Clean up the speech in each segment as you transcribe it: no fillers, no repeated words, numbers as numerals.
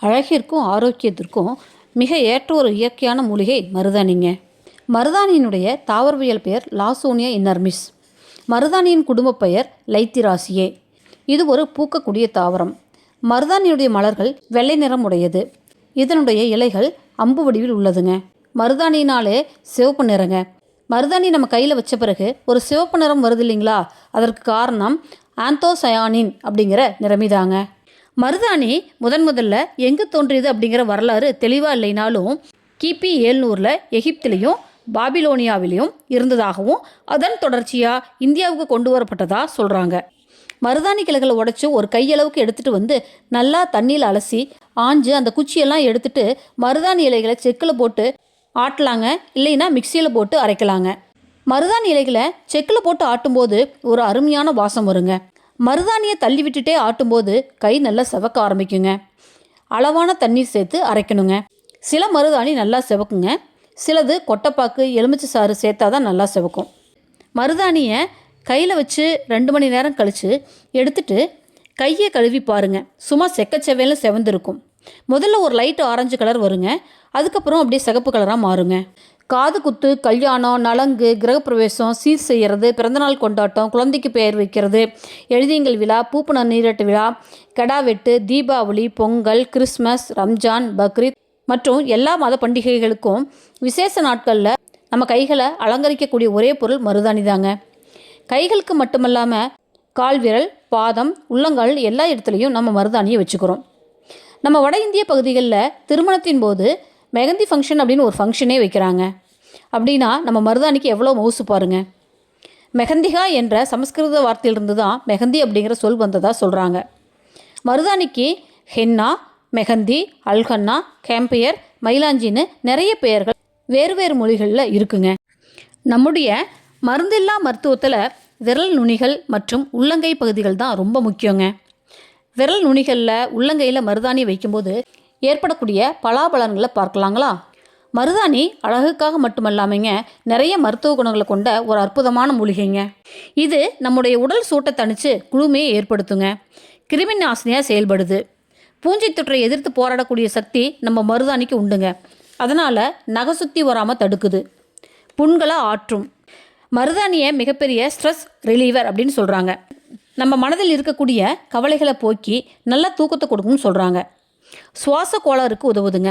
அழகிற்கும் ஆரோக்கியத்திற்கும் மிக ஏற்ற ஒரு இயற்கையான மூலிகை மருதாணிங்க. மருதாணியினுடைய தாவரவியல் பெயர் லாசோனியா இன்னர்மிஸ். மருதாணியின் குடும்ப பெயர் லைத்திராசியே. இது ஒரு பூக்கக்கூடிய தாவரம். மருதாணியுடைய மலர்கள் வெள்ளை நிறம் உடையது. இதனுடைய இலைகள் அம்பு வடிவில் உள்ளதுங்க. மருதாணினாலே சிவப்பு நிறங்க. மருதாணி நம்ம கையில் வச்ச பிறகு ஒரு சிவப்பு நிறம் வருது இல்லைங்களா, அதற்கு காரணம் ஆந்தோசயானின் அப்படிங்கிற நிறமிதாங்க. மருதாணி முதல்ல எங்கே தோன்றியது அப்படிங்கிற வரலாறு தெளிவாக இல்லைனாலும் கிபி 700 எகிப்திலையும் பாபிலோனியாவிலையும் இருந்ததாகவும் அதன் தொடர்ச்சியாக இந்தியாவுக்கு கொண்டு வரப்பட்டதாக சொல்கிறாங்க. மருதாணி கிளைகளை உடைச்சி ஒரு கையளவுக்கு எடுத்துகிட்டு வந்து நல்லா தண்ணியில் அலசி ஆஞ்சு அந்த குச்சியெல்லாம் எடுத்துட்டு மருதாணி இலைகளை செக்கில் போட்டு ஆட்டலாங்க, இல்லைன்னா மிக்சியில் போட்டு அரைக்கலாங்க. மருதாணி இலைகளை செக்கில் போட்டு ஆட்டும்போது ஒரு அருமையான வாசம் வருங்க. மருதாணியை தள்ளி விட்டுட்டே ஆட்டும்போது கை நல்லா செவக்க ஆரம்பிக்குங்க. அளவான தண்ணீர் சேர்த்து அரைக்கணுங்க. சில மருதாணி நல்லா செவக்குங்க, சிலது கொட்டைப்பாக்கு எலுமிச்சை சாறு சேர்த்தா தான் நல்லா செவக்கும். மருதாணியை கையில் வச்சு 2 மணி நேரம் கழித்து எடுத்துட்டு கையை கழுவி பாருங்கள். சும்மா செக்கச்செவையில் செவந்திருக்கும். முதல்ல ஒரு லைட் ஆரஞ்சு கலர் வருங்க, அதுக்கப்புறம் அப்படியே சிகப்பு கலராக மாறுங்க. காது குத்து, கல்யாணம், நலங்கு, கிரகப்பிரவேசம், சீர் செய்கிறது, பிறந்தநாள் கொண்டாட்டம், குழந்தைக்கு பெயர் வைக்கிறது, எழுதியங்கள் விழா, பூப்புணர் நீராட்டு விழா, கெடா வெட்டு, தீபாவளி, பொங்கல், கிறிஸ்மஸ், ரம்ஜான், பக்ரீத் மற்றும் எல்லா மத பண்டிகைகளுக்கும் விசேஷ நாட்களில் நம்ம கைகளை அலங்கரிக்கக்கூடிய ஒரே பொருள் மருதாணி தாங்க. கைகளுக்கு மட்டுமல்லாமல் கால் விரல், பாதம், உள்ளங்கால் எல்லா இடத்துலையும் நம்ம மருதாணியை வச்சுக்கிறோம். நம்ம வட இந்திய பகுதிகளில் திருமணத்தின் போது மெஹந்தி ஃபங்க்ஷன் அப்படின்னு ஒரு ஃபங்க்ஷனே வைக்கிறாங்க. அப்படின்னா நம்ம மருதாணிக்கு எவ்வளோ மவுசு பாருங்க. மெஹந்திகா என்ற சமஸ்கிருத வார்த்தையிலிருந்து தான் மெஹந்தி அப்படிங்கிற சொல் வந்ததாக சொல்கிறாங்க. மருதாணிக்கு ஹென்னா, மெஹந்தி, அல்கன்னா, கேம்பியர், மயிலாஞ்சின்னு நிறைய பெயர்கள் வேறு மொழிகளில் இருக்குங்க. நம்முடைய மருந்தில்லா மருத்துவத்தில் விரல் நுனிகள் மற்றும் உள்ளங்கை பகுதிகள் தான் ரொம்ப முக்கியங்க. விரல் நுனிகளில் உள்ளங்கையில் மருதாணி வைக்கும்போது ஏற்படக்கூடிய பலாபலன்களை பார்க்கலாங்களா? மருதாணி அழகுக்காக மட்டுமல்லாமங்க நிறைய மருத்துவ குணங்களை கொண்ட ஒரு அற்புதமான மூலிகைங்க. இது நம்முடைய உடல் சூட்டை தணித்து குளுமையை ஏற்படுத்துங்க. கிருமி நாசினியாக செயல்படுது. பூஞ்சை தொற்றை எதிர்த்து போராடக்கூடிய சக்தி நம்ம மருதாணிக்கு உண்டுங்க. அதனால் நகை சுற்றி வராமல் தடுக்குது. புண்களை ஆற்றும். மருதாணியை மிகப்பெரிய ஸ்ட்ரெஸ் ரிலீவர் அப்படின்னு சொல்கிறாங்க. நம்ம மனதில் இருக்கக்கூடிய கவலைகளை போக்கி நல்ல தூக்கத்தை கொடுக்கும்னு சொல்கிறாங்க. சுவாச கோளாறுக்கு உதவுதுங்க.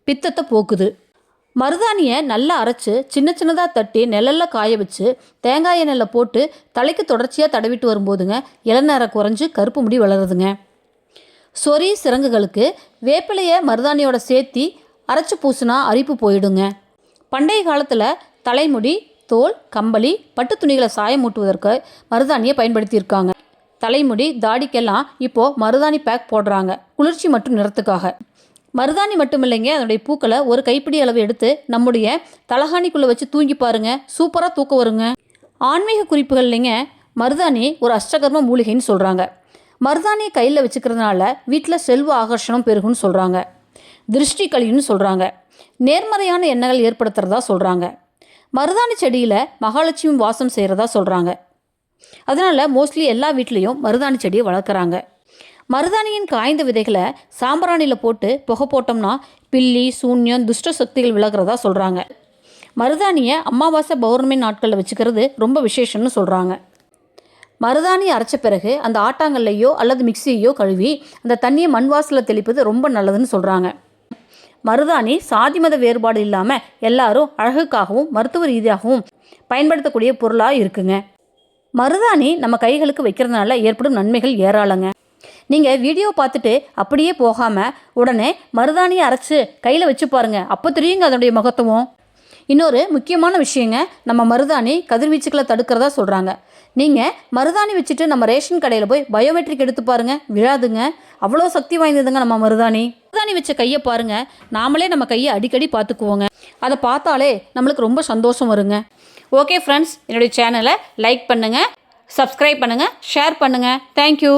பித்தத்தை போக்குது. மருதாணியை நல்லா அரைச்சி சின்னதாக தட்டி நிழலில் காய வச்சு தேங்காய் எண்ணெயில் போட்டு தலைக்கு தொடர்ச்சியாக தடவிட்டு வரும்போதுங்க இளநரை குறைஞ்சி கருப்பு முடி வளருதுங்க. சொறி சிரங்குகளுக்கு வேப்பிலையை மருதாணியோட சேர்த்தி அரைச்சி பூசினா அரிப்பு போயிடுங்க. பண்டைய காலத்தில் தலைமுடி, தோல், கம்பளி, பட்டு துணிகளை சாயமூட்டுவதற்கு மருதாணியை பயன்படுத்தியிருக்காங்க. தலைமுடி, தாடிக்கெல்லாம் இப்போது மருதாணி பேக் போடுறாங்க, குளிர்ச்சி மற்றும் நிறத்துக்காக. மருதாணி மட்டும் இல்லைங்க, அதனுடைய பூக்களை ஒரு கைப்பிடி அளவு எடுத்து நம்முடைய தலகாணிக்குள்ளே வச்சு தூங்கி பாருங்கள், சூப்பராக தூக்கம் வருங்க. ஆன்மீக குறிப்புகள் இல்லைங்க, மருதாணி ஒரு அஷ்டகர்ம மூலிகைன்னு சொல்கிறாங்க. மருதாணியை கையில் வச்சுக்கிறதுனால வீட்டில் செல்வ ஆகர்ஷணம் பெருகுன்னு சொல்கிறாங்க. திருஷ்டி கழிவுன்னு சொல்கிறாங்க. நேர்மறையான எண்ணங்கள் ஏற்படுத்துகிறதா சொல்கிறாங்க. மருதாணி செடியில் மகாலட்சுமி வாசம் செய்கிறதா சொல்கிறாங்க. அதனால் மோஸ்ட்லி எல்லா வீட்லேயும் மருதாணி செடியை வளர்க்குறாங்க. மருதாணியின் காய்ந்த விதைகளை சாம்பிராணியில் போட்டு புகை போட்டோம்னா பில்லி, சூன்யம், துஷ்ட சக்திகள் விலகிறதா சொல்கிறாங்க. மருதாணியை அமாவாசை, பௌர்ணமி நாட்களில் வச்சுக்கிறது ரொம்ப விசேஷம்னு சொல்கிறாங்க. மருதாணி அரைச்ச பிறகு அந்த ஆட்டாங்கல்லையோ அல்லது மிக்சியையோ கழுவி அந்த தண்ணியை மண் வாசலில் தெளிப்பது ரொம்ப நல்லதுன்னு சொல்கிறாங்க. மருதாணி சாதி மத வேறுபாடு இல்லாமல் எல்லாரும் அழகுக்காகவும் மருத்துவ ரீதியாகவும் பயன்படுத்தக்கூடிய பொருளாக இருக்குங்க. மருதாணி நம்ம கைகளுக்கு வைக்கிறதுனால ஏற்படும் நன்மைகள் ஏராளங்க. நீங்கள் வீடியோ பார்த்துட்டு அப்படியே போகாமல் உடனே மருதாணியை அரைச்சி கையில் வச்சு பாருங்கள், அப்போ தெரியுங்க அதனுடைய மகத்துவம். இன்னொரு முக்கியமான விஷயங்க, நம்ம மருதாணி கதிர்வீச்சுக்களை தடுக்கிறதா சொல்கிறாங்க. நீங்கள் மருதாணி வச்சுட்டு நம்ம ரேஷன் கடையில் போய் பயோமெட்ரிக் எடுத்து பாருங்கள், விழாதுங்க. அவ்வளோ சக்தி வாய்ந்ததுங்க நம்ம மருதாணி. மருதாணி வச்ச கையை பாருங்கள், நாமளே நம்ம கையை அடிக்கடி பார்த்துக்குவோங்க. அதை பார்த்தாலே நம்மளுக்கு ரொம்ப சந்தோஷம் வருங்க. ஓகே ஃப்ரெண்ட்ஸ், என்னுடைய சேனலை லைக் பண்ணுங்கள், சப்ஸ்கிரைப் பண்ணுங்கள், ஷேர் பண்ணுங்கள். தேங்க்யூ.